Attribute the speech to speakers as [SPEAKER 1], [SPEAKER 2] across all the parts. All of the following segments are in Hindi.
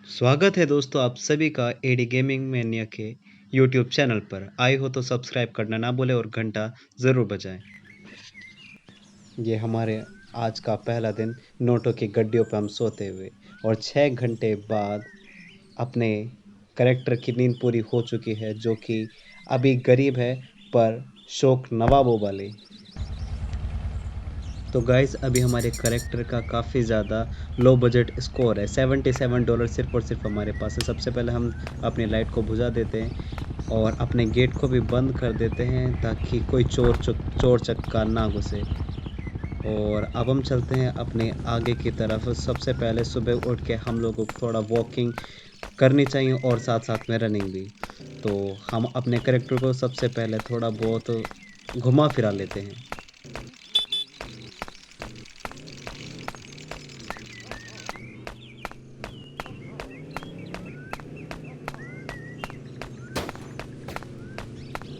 [SPEAKER 1] स्वागत है दोस्तों आप सभी का एडी गेमिंग मैनिया के यूट्यूब चैनल पर। आए हो तो सब्सक्राइब करना ना भूलें और घंटा ज़रूर बजाएं। ये हमारे आज का पहला दिन नोटों की गड्डियों पे हम सोते हुए, और 6 घंटे बाद अपने कैरेक्टर की नींद पूरी हो चुकी है, जो कि अभी गरीब है पर शौक नवाबों वाली। तो गाइस अभी हमारे करेक्टर का काफ़ी ज़्यादा लो बजट स्कोर है, $77 सिर्फ़ और सिर्फ़ हमारे पास है। सबसे पहले हम अपनी लाइट को बुझा देते हैं और अपने गेट को भी बंद कर देते हैं ताकि कोई चोर चक्का ना घुसे। और अब हम चलते हैं अपने आगे की तरफ। सबसे पहले सुबह उठ के हम लोगों को थोड़ा वॉकिंग करनी चाहिए और साथ-साथ में रनिंग भी। तो हम अपने करेक्टर को सबसे पहले थोड़ा बहुत घुमा-फिरा लेते हैं।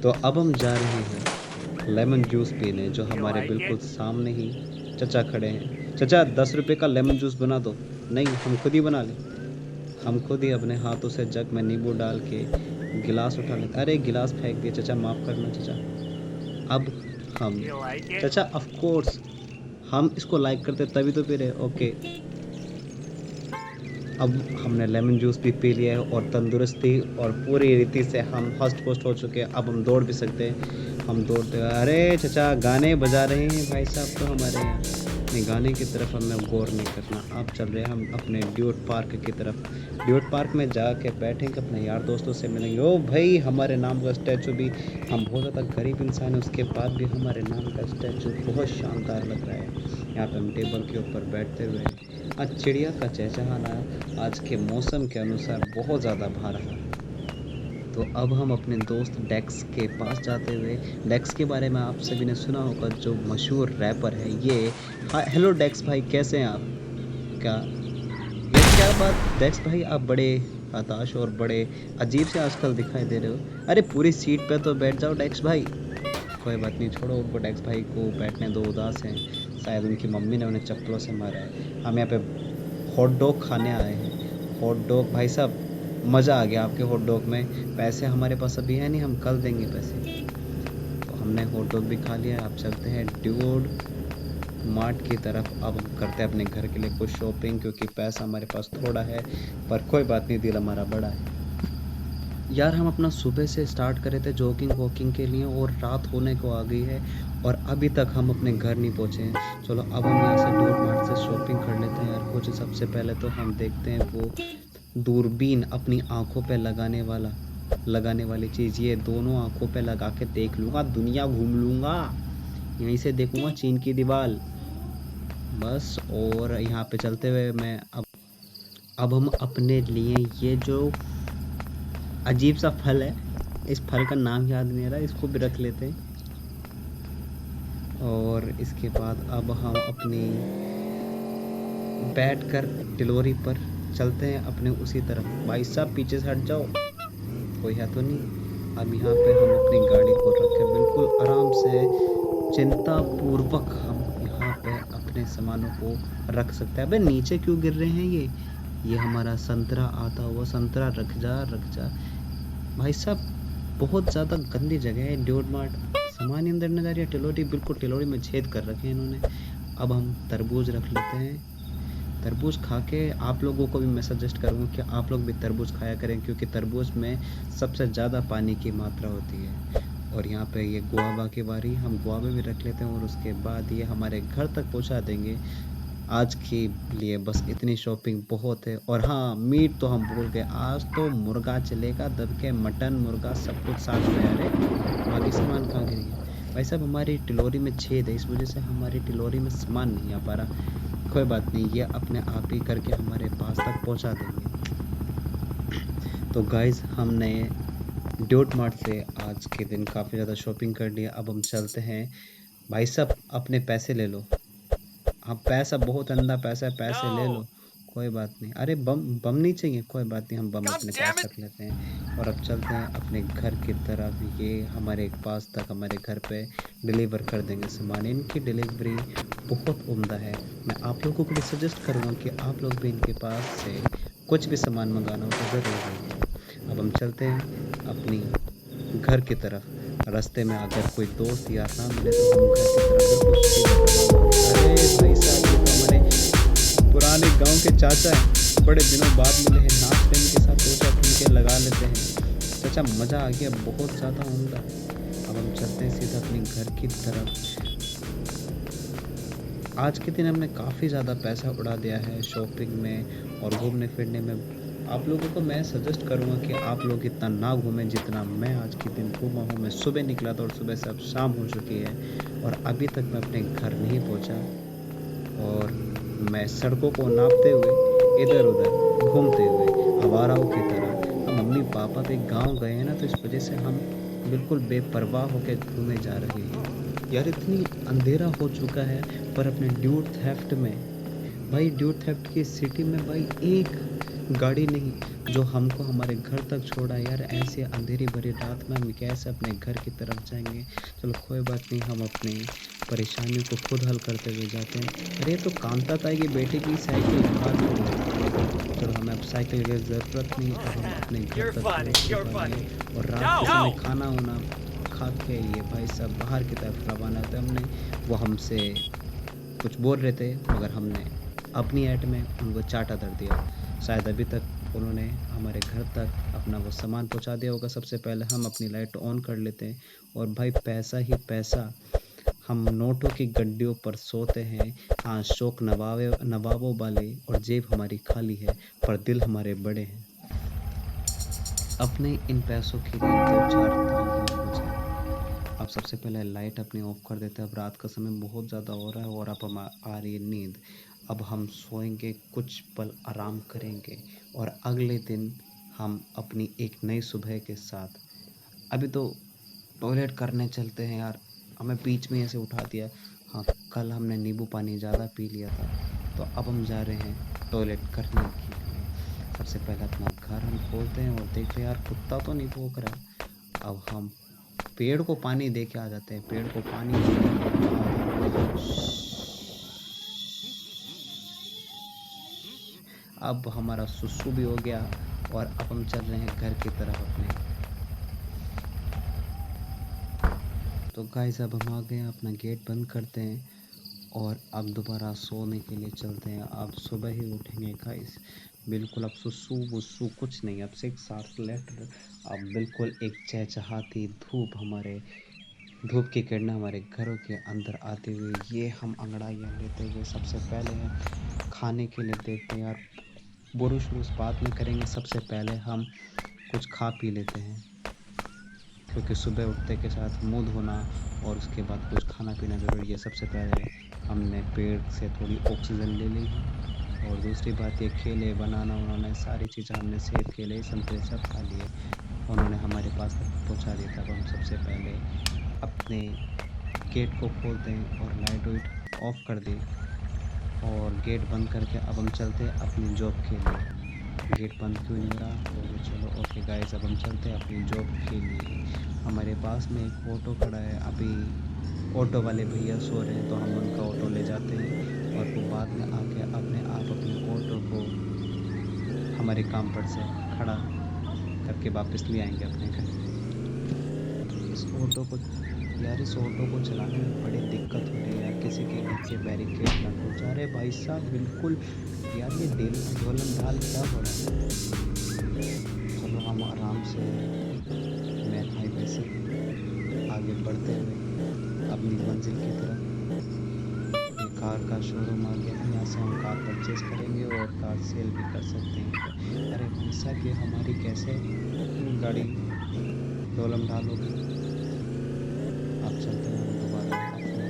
[SPEAKER 1] तो अब हम जा रहे हैं लेमन जूस पीने, जो हमारे बिल्कुल सामने ही चचा खड़े हैं। चचा 10 रुपए का लेमन जूस बना दो। नहीं, हम खुद ही बना लें। हम खुद ही अपने हाथों से जग में नींबू डाल के गिलास उठा लेते। अरे गिलास फेंक दिया चचा, माफ़ करना चचा। अब हम चचा ऑफ कोर्स हम इसको लाइक करते तभी तो पी रहे। ओके, अब हमने लेमन जूस भी पी लिया है और तंदुरुस्ती और पूरी रीति से हम हष्ट-पुष्ट हो चुके हैं। अब हम दौड़ भी सकते हैं। हम दौड़ते हुए, अरे चचा गाने बजा रहे हैं भाई साहब तो हमारे यहाँ। नहीं, गाने की तरफ हमें गौर नहीं करना। अब चल रहे हैं हम अपने ड्यूट पार्क की तरफ। ड्यूट पार्क में जाके बैठेंगे, अपने यार दोस्तों से मिलेंगे। ओ भाई, हमारे नाम का स्टैचू भी, हम बहुत ज़्यादा गरीब इंसान हैं, उसके बाद भी हमारे नाम का स्टैचू बहुत शानदार लग रहा है। यहाँ पे हम टेबल के ऊपर बैठते हुए आज चिड़िया का चहचहाना आज के मौसम के अनुसार बहुत ज़्यादा भा रहा है। तो अब हम अपने दोस्त डेक्स के पास जाते हुए, डेक्स के बारे में आप सभी ने सुना होगा, जो मशहूर रैपर है ये। हाँ, हेलो डेक्स भाई, कैसे हैं आप? क्या ये क्या बात डेक्स भाई, आप बड़े हताश और बड़े अजीब से आजकल दिखाई दे रहे हो। अरे पूरी सीट पे तो बैठ जाओ डेक्स भाई। कोई बात नहीं, छोड़ो उनको, डेक्स भाई को बैठने दो, उदास हैं। शायद उनकी मम्मी ने उन्हें चप्पलों से मारा है। हम यहाँ पे हॉट डॉग खाने आए हैं। हॉट डॉग भाई साहब, मज़ा आ गया आपके हॉट डॉग में। पैसे हमारे पास अभी है नहीं, हम कल देंगे पैसे। तो हमने हॉट डॉग भी खा लिया है। आप चलते हैं ड्यूड मार्ट की तरफ। अब हम करते हैं अपने घर के लिए कुछ शॉपिंग, क्योंकि पैसा हमारे पास थोड़ा है, पर कोई बात नहीं, दिल हमारा बड़ा है। यार हम अपना सुबह से स्टार्ट करे थे जॉगिंग वॉकिंग के लिए, और रात होने को आ गई है और अभी तक हम अपने घर नहीं पहुँचे हैं। चलो अब हम यहाँ से डोर मार्ट से शॉपिंग कर लेते हैं यार कुछ। सबसे पहले तो हम देखते हैं वो दूरबीन, अपनी आँखों पे लगाने वाली चीज़। ये दोनों आँखों पे लगा के देख लूँगा, दुनिया घूम लूँगा। यहीं से देखूँगा चीन की दीवार बस। और यहाँ पे चलते हुए मैं अब हम अपने लिए ये जो अजीब सा फल है, इस फल का नाम याद नहीं आ रहा, इसको भी रख लेते हैं। और इसके बाद अब हम अपनी बैठकर डिलीवरी पर चलते हैं अपने उसी तरफ। भाई साहब पीछे से हट जाओ, कोई है तो नहीं। अब यहाँ पे हम अपनी गाड़ी को रख के बिल्कुल आराम से, चिंता पूर्वक हम यहाँ पे अपने सामानों को रख सकते हैं। अबे नीचे क्यों गिर रहे हैं ये हमारा संतरा आता हुआ संतरा, रख जा भाई साहब। बहुत ज़्यादा गंदी जगह है ड्यूड मार्ट, सामान ही अंदर न जा रही है। टिलोरी, बिल्कुल टिलोरी में छेद कर रखे हैं इन्होंने। अब हम तरबूज रख लेते हैं। तरबूज खा के आप लोगों को भी मैं सजेस्ट करूँगा कि आप लोग भी तरबूज खाया करें, क्योंकि तरबूज में सबसे ज़्यादा पानी की मात्रा होती है। और यहाँ पे ये गुआवा की बारी, हम गुआवे भी रख लेते हैं और उसके बाद ये हमारे घर तक पहुँचा देंगे। आज के लिए बस इतनी शॉपिंग बहुत है। और हाँ, मीट तो हम भूल गए, आज तो मुर्गा चलेगा दब के, मटन मुर्गा सब कुछ साथ में। अरे बाकी सामान कहाँ गिर गया भाई साहब? हमारी टिलोरी में छेद है, इस वजह से हमारी टिलोरी में सामान नहीं आ पा रहा। कोई बात नहीं, ये अपने आप ही करके हमारे पास तक पहुंचा देंगे। तो गाइज़, हमने ड्यूट मार्ट से आज के दिन काफ़ी ज़्यादा शॉपिंग कर लिया। अब हम चलते हैं। भाई साहब अपने पैसे ले लो। हाँ, पैसा बहुत अंधा पैसा है, पैसे ले लो, कोई बात नहीं। अरे बम नहीं चाहिए, कोई बात नहीं, हम बम अपने पास रख लेते हैं। और अब चलते हैं अपने घर की तरफ। ये हमारे पास तक, हमारे घर पे डिलीवर कर देंगे सामान। इनकी डिलीवरी बहुत उम्दा है। मैं आप लोगों को भी सजेस्ट करूँगा कि आप लोग भी इनके पास से कुछ भी सामान मंगाना हो तो ज़रूर होगी। अब हम चलते हैं अपनी घर की तरफ। रास्ते में अगर कोई दोस्त यार ना मिले तो हम घर की तरफ बिल्कुल सीधे रवाना होंगे। अरे भाई साहब, ये तो हमारे पुराने गांव के चाचा हैं, बड़े दिनों बाद मिले हैं। नाच रहे के साथ सोचा ठुमके लगा लेते हैं। चाचा मज़ा आ गया, बहुत ज़्यादा उम्दा। अब हम चलते हैं सीधा अपने घर की तरफ। आज के दिन हमने काफ़ी ज़्यादा पैसा उड़ा दिया है शॉपिंग में और घूमने फिरने में। आप लोगों को मैं सजेस्ट करूँगा कि आप लोग इतना ना घूमें जितना मैं आज के दिन घूमा हूँ। मैं सुबह निकला था और सुबह से अब शाम हो चुकी है और अभी तक मैं अपने घर नहीं पहुँचा। और मैं सड़कों को नापते हुए इधर उधर घूमते हुए आवाराओं की तरह, हम मम्मी पापा के गांव गए हैं ना, तो इस वजह से हम बिल्कुल बेपरवाह होकर घूमे जा रहे हैं। यार इतनी अंधेरा हो चुका है, पर अपने ड्यूड थेफ्ट में भाई, ड्यूड थेफ्ट की सिटी में भाई एक गाड़ी नहीं जो हमको हमारे घर तक छोड़ा। यार ऐसे अंधेरी भरी रात में हम कैसे अपने घर की तरफ जाएंगे। चलो कोई बात नहीं, हम अपनी परेशानियों को खुद हल करते हुए जाते हैं। अरे तो कांता ताई की बेटे की साइकिल बात कर रहे। चलो हमें अब साइकिल की ज़रूरत नहीं, अब हम अपने घर तक पहुँचने वाले हैं। और रात के समय खाना वाना खा के ये भाई साहब बाहर की तरफ रवाना थे हमने। वो हमसे कुछ बोल रहे थे मगर हमने अपनी ऐट में उनको चाटा दर दिया। शायद अभी तक उन्होंने हमारे घर तक अपना वो सामान पहुंचा दिया होगा। सबसे पहले हम अपनी लाइट ऑन कर लेते हैं और भाई पैसा ही पैसा। हम नोटों की गड्डियों पर सोते हैं। हाँ, शौक नवाबों वाले और जेब हमारी खाली है पर दिल हमारे बड़े हैं। अपने इन पैसों के लिए दो चार तालियां हो जाए। अब सबसे पहले लाइट अपनी ऑफ कर देते हैं। अब रात का समय बहुत ज़्यादा हो रहा है और अब हम आ रही है नींद। अब हम सोएंगे, कुछ पल आराम करेंगे और अगले दिन हम अपनी एक नई सुबह के साथ। अभी तो टॉयलेट करने चलते हैं यार, हमें बीच में ऐसे उठा दिया। हाँ, कल हमने नींबू पानी ज़्यादा पी लिया था, तो अब हम जा रहे हैं टॉयलेट करने के लिए। सबसे पहले अपना घर हम खोलते हैं और देखते हैं यार कुत्ता तो नहीं भौंक रहा। अब हम पेड़ को पानी दे के आ जाते हैं। पेड़ को पानी देने के बाद अब हमारा सुसु भी हो गया और अब हम चल रहे हैं घर की तरफ अपने। तो गाइस अब हम आ गए हैं, अपना गेट बंद करते हैं और अब दोबारा सोने के लिए चलते हैं। अब सुबह ही उठेंगे गाइस, बिल्कुल अब सुसु वुसु कुछ नहीं, अब से एक साथ लेफ्ट। अब बिल्कुल एक चहचहाती धूप, हमारे धूप की किरणें हमारे घरों के अंदर आते हुए ये हम अंगड़ाइयाँ लेते हुए सबसे पहले हैं खाने के लिए देखते हैं। यार बुरुश वुरुश बाद में करेंगे, सबसे पहले हम कुछ खा पी लेते हैं क्योंकि सुबह उठते के साथ मुंह धोना और उसके बाद कुछ खाना पीना ज़रूरी है। सबसे पहले हमने पेड़ से थोड़ी ऑक्सीजन ले ली और दूसरी बात ये केले बनाना, उन्होंने सारी चीज़ें, हमने सेब केले संतरे सब खा लिए, उन्होंने हमारे पास तक पहुँचा दिया। तब हम सबसे पहले अपने गेट को खोलते हैं और लाइट वाइट ऑफ कर दी और गेट बंद करके अब हम चलते हैं अपनी जॉब के लिए। गेट बंद क्यों नहीं हो रहा, तो चलो ओके गाइस, अब हम चलते हैं अपनी जॉब के लिए। हमारे पास में एक ऑटो खड़ा है, अभी ऑटो वाले भैया सो रहे हैं तो हम उनका ऑटो ले जाते हैं और वो बाद में आके अपने आप अपने ऑटो को हमारे काम पर से खड़ा करके वापस ले आएंगे अपने घर। इस ऑटो को यार, इस ऑटो को चलाने में बड़ी दिक्कत हो रही है यार, किसी के घर के बैरिकेड ना टूट जा रहे भाई साहब। बिल्कुल यार, ये ढोलन ढाल क्या हो रहा है। चलो हम आराम से मेन हाईवे से आगे बढ़ते हुए अपनी मंजिल की तरफ। ये कार का शोरूम आ गया है, यहाँ से हम कार परचेज करेंगे और कार सेल भी कर सकते हैं। अरे भाई साहब, ये हमारी कैसे गाड़ी डोलम ढाल होगी। आप चलते हैं हम दोबारा अपने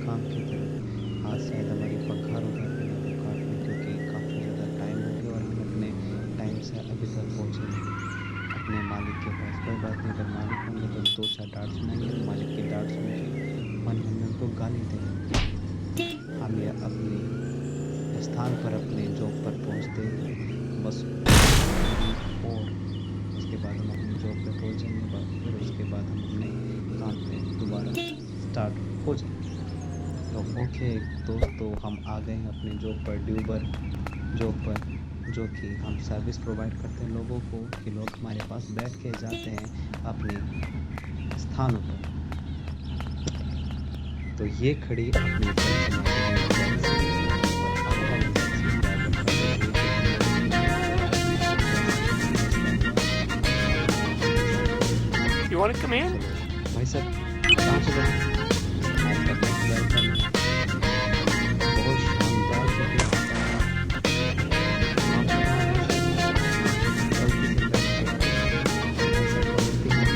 [SPEAKER 1] काम की तरफ। आज शायद हमारी पगार उधर भी ना वो काट लें क्योंकि काफ़ी ज़्यादा टाइम हो गया और हम अपने टाइम से अभी तक पहुँचे नहीं अपने मालिक के पास। कोई बात नहीं, अगर मालिक होंगे तो दो चार डांट सुनाएंगे, तो मालिक की डांट सुन के मन में उनको गाली देंगे। हम ये अपने स्थान पर अपने जॉब पर पहुँचते बस और उसके बाद हम अपनी जॉब पे पहुँचेंगे। फिर उसके बाद हम अपने काम पे दोबारा स्टार्ट हो जाएंगे। तो ओके दोस्तों, हम आ गए हैं अपने जॉब पर, ड्यूबर जॉब पर। जो कि हम सर्विस प्रोवाइड करते हैं लोगों को, कि लोग हमारे पास बैठ के जाते हैं अपने स्थानों पर। तो ये खड़ी अपनी
[SPEAKER 2] You want to come in?
[SPEAKER 1] भाई साहब कहाँ से बने? आपका बहुत वेलकम है। बहुत शानदार जगह आता है। आप गलती से बैठ के ऐसा गलती नहीं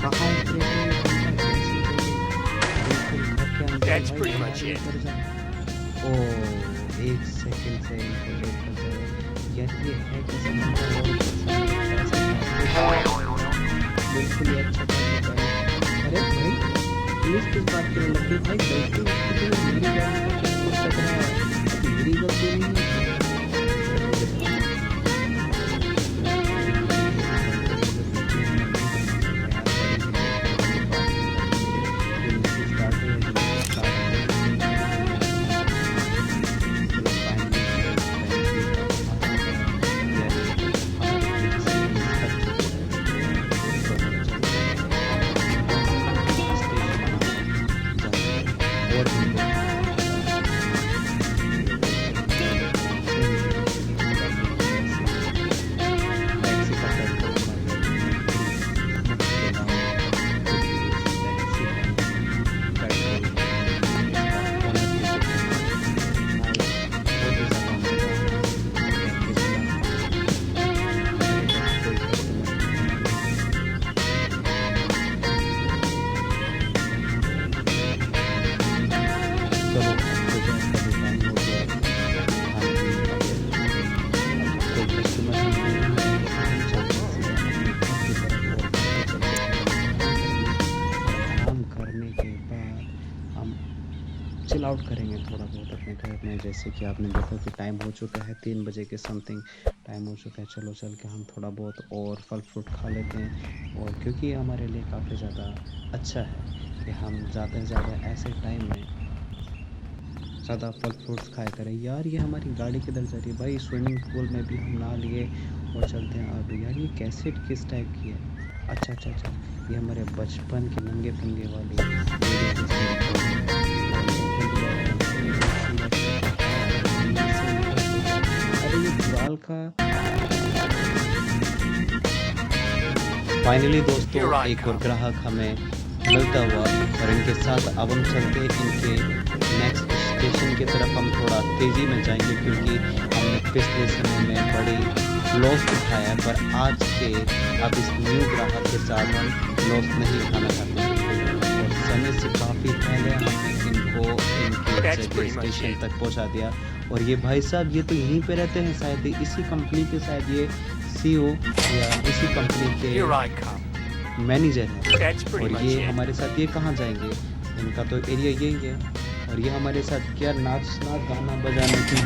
[SPEAKER 1] कहाँ उतरे थे? बिल्कुल घर के अंदर
[SPEAKER 2] That's
[SPEAKER 1] भाई
[SPEAKER 2] pretty much
[SPEAKER 1] हमारे
[SPEAKER 2] it.
[SPEAKER 1] ऊपर जा। ओह, एक सेकंड से इनको लेट कर दो। यार ये है कि समंदर और ऊपर से ऐसा बिल्कुल ही अच्छा था कि भाई, अरे भाई पुलिस किस बात के लिए लगती है भाई? गलती उसकी थी, मेरी गाड़ी का किसको टकराया है? मेरी गलती नहीं है। चिल आउट करेंगे थोड़ा बहुत अपने घर में। जैसे कि आपने देखा कि टाइम हो चुका है 3 बजे के समथिंग टाइम हो चुका है। चलो चल के हम थोड़ा बहुत और फल फ्रूट खा लेते हैं, और क्योंकि ये हमारे लिए काफ़ी ज़्यादा अच्छा है कि हम ज़्यादा से ज़्यादा ऐसे टाइम में ज़्यादा फल फ्रूट्स खाया करें। यार ये हमारी गाड़ी किधर जा रही है भाई? स्विमिंग पूल में भी हम नहा लिए और चलते हैं। अब यार ये कैसेट किस टाइप की है? अच्छा अच्छा अच्छा, ये हमारे बचपन की नंगे पुंगे वाली वीडियो अरे ये पुराल का। फाइनली दोस्तों एक और ग्राहक हमें मिलता हुआ, और इनके साथ अब हम चलते हैं इनके नेक्स्ट स्टेशन की तरफ। हम थोड़ा तेज़ी में जाएंगे क्योंकि हमने पिछले समय में बड़ी लॉस उठाया है, पर आज के अब इस न्यू ग्राहक के साथ हम लॉस नहीं उठाना चाहते हैं। और समय से काफ़ी पहले हमने इनको इनके जगह स्टेशन तक पहुंचा दिया। और ये भाई साहब ये तो यहीं पे रहते हैं, शायद इसी कंपनी के, शायद ये CEO या इसी कंपनी के मैनेजर हैं। और ये हमारे साथ ये कहाँ जाएंगे? इनका तो एरिया यही है, और ये हमारे साथ क्या नाचना गाना बजाने की।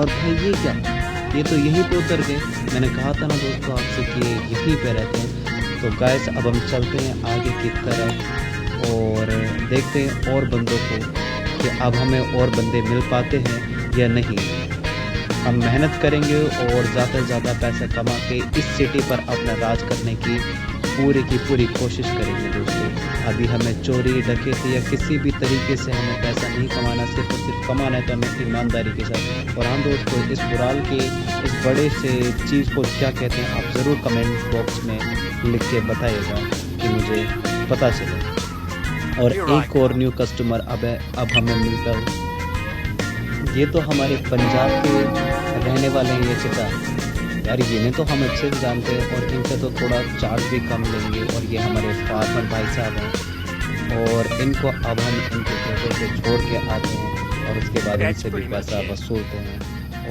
[SPEAKER 1] और भाई ये क्या, ये तो यहीं पे उतर गए। मैंने कहा था ना दोस्तों आपसे कि यहीं पे रहते हैं। तो गाइस अब हम चलते हैं आगे की तरफ और देखते हैं और बंदों को कि अब हमें और बंदे मिल पाते हैं या नहीं। हम मेहनत करेंगे और ज़्यादा से ज़्यादा पैसा कमा के इस सिटी पर अपना राज करने की पूरी कोशिश करेंगे दोस्तों। अभी हमें चोरी डकैती या किसी भी तरीके से हमें पैसा नहीं कमाना, सिर्फ और सिर्फ कमाना है तो हमें ईमानदारी के साथ। और हाँ दोस्तों, इस पुराल के इस बड़े से चीज़ को क्या कहते हैं आप ज़रूर कमेंट बॉक्स में लिख के बताइएगा कि मुझे पता चले। और एक और न्यू कस्टमर अब हमें मिलता है। ये तो हमारे पंजाब के रहने वाले हैं ये चचा। यार ये तो हम अच्छे से जानते हैं और इनसे तो थोड़ा चार्ज भी कम लेंगे। और ये हमारे फार्मर भाई साहब हैं और इनको अब हम इनके जगह पे छोड़ के आते हैं और उसके बाद इनसे भी पैसा वसूलते हैं।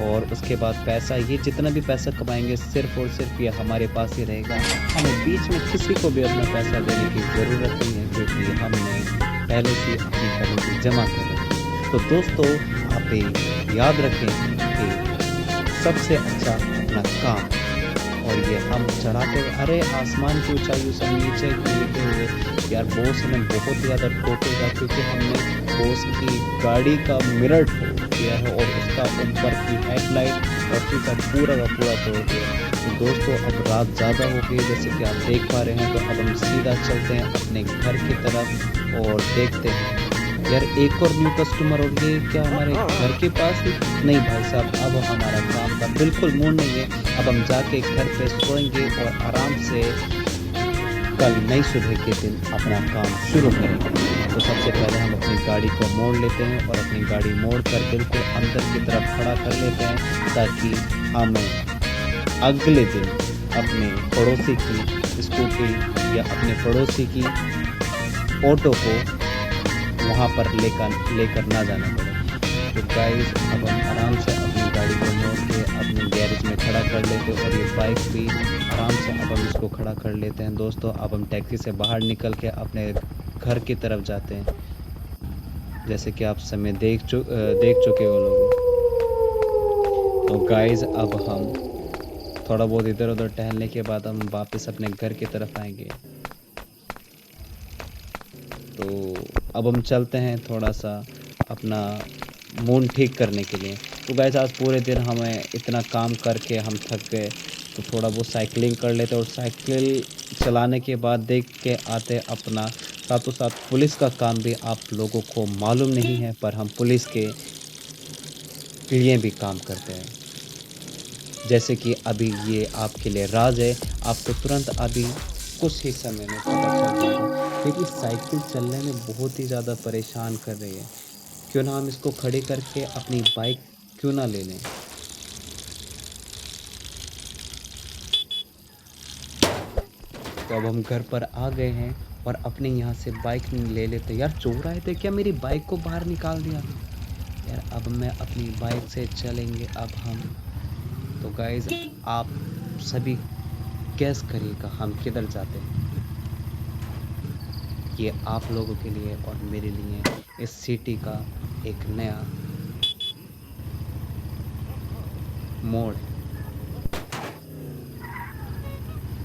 [SPEAKER 1] और उसके बाद पैसा, ये जितना भी पैसा कमाएंगे सिर्फ और सिर्फ ये हमारे पास ही रहेगा। हमें बीच में किसी को भी अपना पैसा देने की ज़रूरत नहीं है क्योंकि हमने पहले से अपनी करेंसी जमा कर रखी है। तो दोस्तों आप याद रखें कि सबसे अच्छा अपना काम और ये हम चढ़ाते हुए, अरे आसमान की ऊंचाइयों से नीचे गिरते हुए यार बॉस हमें बहुत ज़्यादा ठोकेगा, क्योंकि हमने बॉस की गाड़ी का मिरर ठोक दिया है और उसका ऊपर की हेडलाइट और शीशा पूरा का पूरा तोड़ दिया। तो दोस्तों अब रात ज़्यादा हो गई जैसे कि आप देख पा रहे हैं, तो अब हम सीधा चलते हैं अपने घर की तरफ और देखते हैं। यार एक और न्यू कस्टमर हो गए क्या हमारे घर के पास ही? नहीं भाई साहब, अब हमारा काम का बिल्कुल मूड नहीं है। अब हम जाके घर पे सोएंगे और आराम से कल नई सुबह के दिन अपना काम शुरू करेंगे। तो सबसे पहले हम अपनी गाड़ी को मोड़ लेते हैं और अपनी गाड़ी मोड़ कर बिल्कुल अंदर की तरफ खड़ा कर लेते हैं, ताकि हमें अगले दिन अपने पड़ोसी की स्कूटी या अपने पड़ोसी की ऑटो को वहाँ पर लेकर ना जाना पड़े। तो गाइस अब हम आराम से अपनी गाड़ी को मोड़ के अपने गैरेज में खड़ा कर लेते हैं और ये बाइक भी आराम से अब हम इसको खड़ा कर लेते हैं। दोस्तों अब हम टैक्सी से बाहर निकल के अपने घर की तरफ जाते हैं, जैसे कि आप समय देख चुके हो लोग। तो गाइस अब हम थोड़ा बहुत इधर उधर टहलने के बाद हम वापस अपने घर की तरफ आएंगे। तो अब हम चलते हैं थोड़ा सा अपना मूड ठीक करने के लिए। तो गाइस आज पूरे दिन हमें इतना काम करके हम थक गए, तो थोड़ा बहुत साइकिलिंग कर लेते और साइकिल चलाने के बाद देख के आते अपना साथों साथ पुलिस का काम भी आप लोगों को मालूम नहीं है, पर हम पुलिस के लिए भी काम करते हैं। जैसे कि अभी ये आपके लिए राज है, आपको तुरंत अभी कुछ ही समय में पता चल जाएगा, क्योंकि साइकिल चलने में बहुत ही ज़्यादा परेशान कर रही है। क्यों ना हम इसको खड़ी करके अपनी बाइक क्यों ना ले लें। तो अब हम घर पर आ गए हैं और अपने यहाँ से बाइक ले लेते। यार चोर आए थे क्या, मेरी बाइक को बाहर निकाल दिया यार। अब मैं अपनी बाइक से चलेंगे अब हम। तो गाइज आप सभी गैस करिएगा हम किधर जाते हैं। ये आप लोगों के लिए और मेरे लिए इस सिटी का एक नया मोड़ है।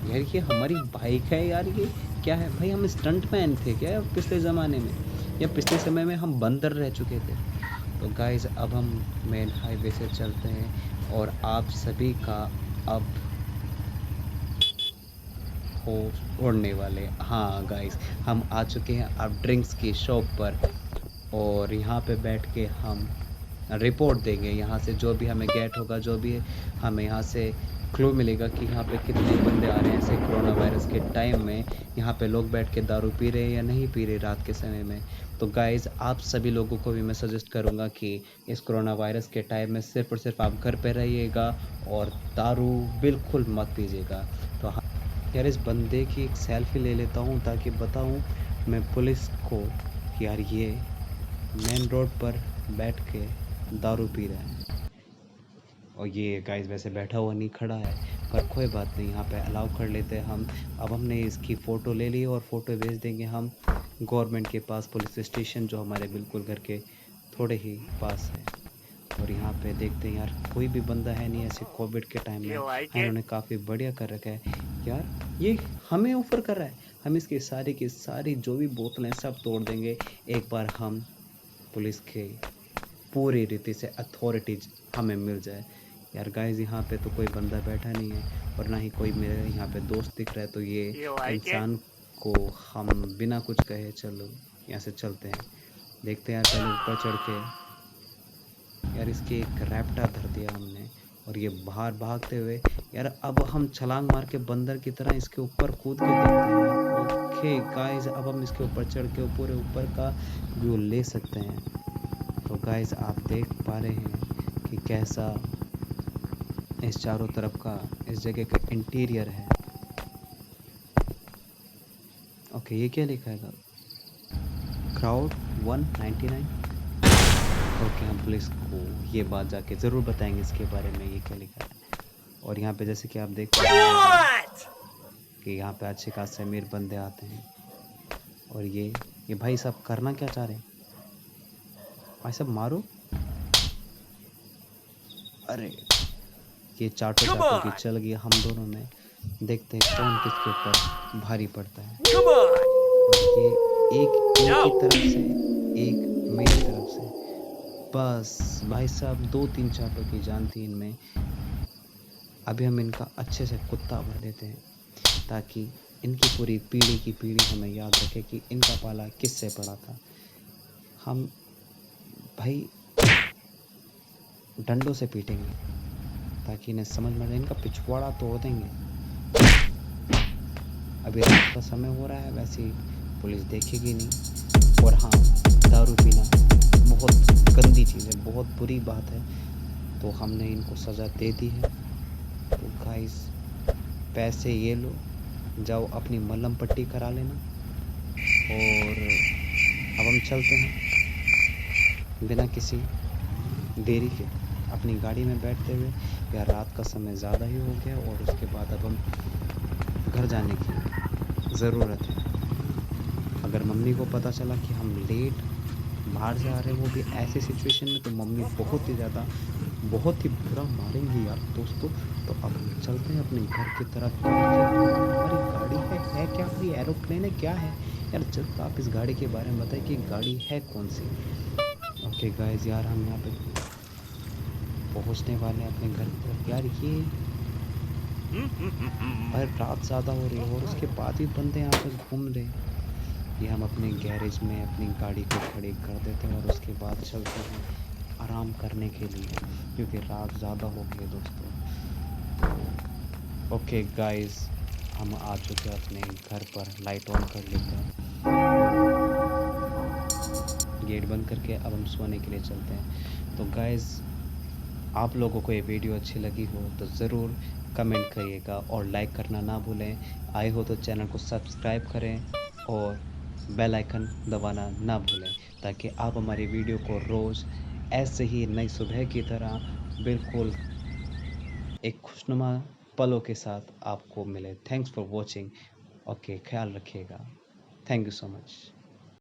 [SPEAKER 1] यार ये हमारी बाइक है यार, ये क्या है भाई, हम स्टंट मैन थे क्या पिछले ज़माने में, या पिछले समय में हम बंदर रह चुके थे। तो गाइज अब हम मेन हाईवे से चलते हैं और आप सभी का अब हो उड़ने वाले। हाँ गाइस हम आ चुके हैं अब ड्रिंक्स की शॉप पर, और यहाँ पे बैठ के हम रिपोर्ट देंगे। यहाँ से जो भी हमें गेट होगा, जो भी हमें यहाँ से क्लू मिलेगा कि यहाँ पे कितने बंदे आ रहे हैं ऐसे कोरोना वायरस के टाइम में, यहाँ पे लोग बैठ के दारू पी रहे हैं या नहीं पी रहे रात के समय में। तो गाइज़ आप सभी लोगों को भी मैं सजेस्ट करूँगा कि इस कोरोना वायरस के टाइम में सिर्फ और सिर्फ आप घर पे रहिएगा और दारू बिल्कुल मत पीजिएगा। तो हाँ यार, इस बंदे की एक सेल्फी ले लेता हूँ ताकि बताऊँ मैं पुलिस को कि यार ये मेन रोड पर बैठ के दारू पी रहा है। और ये गाइस वैसे बैठा हुआ नहीं, खड़ा है, पर कोई बात नहीं, यहाँ पे अलाउ कर लेते हैं हम। अब हमने इसकी फ़ोटो ले ली और फ़ोटो भेज देंगे हम गवर्नमेंट के पास, पुलिस स्टेशन जो हमारे बिल्कुल घर के थोड़े ही पास है। और यहाँ पे देखते हैं यार कोई भी बंदा है नहीं ऐसे कोविड के टाइम में। इन्होंने काफ़ी बढ़िया कर रखा है यार, ये हमें ऑफ़र कर रहा है, हम इसकी सारी की सारी जो भी बोतलें सब तोड़ देंगे एक बार हम पुलिस के पूरी रीति से अथॉरिटीज हमें मिल जाए। यार गाइस यहाँ पे तो कोई बंदा बैठा नहीं है और ना ही कोई मेरे यहाँ पे दोस्त दिख रहा है, तो ये इंसान को हम बिना कुछ कहे चलो यहाँ से चलते हैं। देखते हैं यार, पहले ऊपर चढ़ के यार इसके एक रैप्टा धर दिया हमने और ये बाहर भागते हुए यार, अब हम छलांग मार के बंदर की तरह इसके ऊपर कूद के देखते हैं। ओके गाइस अब हम इसके ऊपर चढ़ के पूरे ऊपर का व्यू ले सकते हैं। तो गाइस आप देख पा रहे हैं कि कैसा इस चारों तरफ का इस जगह का इंटीरियर है। ओके ये क्या लिखा है, क्राउड 199। ओके हम पुलिस को ये बात जाके ज़रूर बताएंगे इसके बारे में ये क्या लिखा है। और यहाँ पे जैसे कि आप देख पा रहे हैं कि यहाँ पे अच्छे खासे अमीर बंदे आते हैं। और ये भाई साहब करना क्या चाह रहे हैं, भाई साहब मारो। अरे ये चाटो चाटो की चल गई हम दोनों में। देखते हैं कौन किसके ऊपर भारी पड़ता है। और ये एक इनकी तरफ से, एक मेरी तरफ से। बस भाई साहब 2-3 चाटों की जान थी इनमें। अभी हम इनका अच्छे से कुत्ता भर देते हैं ताकि इनकी पूरी पीढ़ी की पीढ़ी हमें याद रखे कि इनका पाला किससे पड़ा था। हम भाई डंडों से पीटेंगे ताकि इन्हें समझ में आए, इनका पिछवाड़ा तोड़ देंगे। अभी रात का समय हो रहा है, वैसे ही पुलिस देखेगी नहीं। और हाँ, दारू पीना बहुत गंदी चीज़ है, बहुत बुरी बात है, तो हमने इनको सज़ा दे दी है। तो गाइस पैसे ये लो, जाओ अपनी मलहम पट्टी करा लेना। और अब हम चलते हैं बिना किसी देरी के अपनी गाड़ी में बैठते हुए। या रात का समय ज़्यादा ही हो गया और उसके बाद अब हम घर जाने की ज़रूरत है। अगर मम्मी को पता चला कि हम लेट बाहर से आ रहे हैं, वो भी ऐसे सिचुएशन में, तो मम्मी बहुत ही ज़्यादा, बहुत ही बुरा मारेंगी यार दोस्तों। तो अब हम चलते हैं अपने घर की तरफ। हमारी गाड़ी है क्या? हमारी एरोप्लेन है, क्या है यार? जब आप इस गाड़ी के बारे में बताएं कि गाड़ी है कौन सी। ओके गाइस यार, हम यहाँ पे पहुँचने वाले हैं अपने घर की तरफ। यार ये भाई रात ज़्यादा हो रही है और उसके बाद भी बंदे यहाँ पे घूम रहे हैं। ये हम अपने गैरेज में अपनी गाड़ी को खड़ी कर देते हैं और उसके बाद चलते हैं आराम करने के लिए, क्योंकि रात ज़्यादा हो गई है दोस्तों। तो ओके गाइस, हम आ चुके हैं अपने घर पर। लाइट ऑन कर लेते हैं और गेट बंद करके अब हम सोने के लिए चलते हैं। तो गाइस, आप लोगों को ये वीडियो अच्छी लगी हो तो ज़रूर कमेंट करिएगा और लाइक करना ना भूलें। आए हो तो चैनल को सब्सक्राइब करें और बेल आइकन दबाना ना भूलें, ताकि आप हमारी वीडियो को रोज़ ऐसे ही नई सुबह की तरह बिल्कुल एक खुशनुमा पलों के साथ आपको मिले। Thanks for watching. ओके, ख्याल रखिएगा। Thank you so much.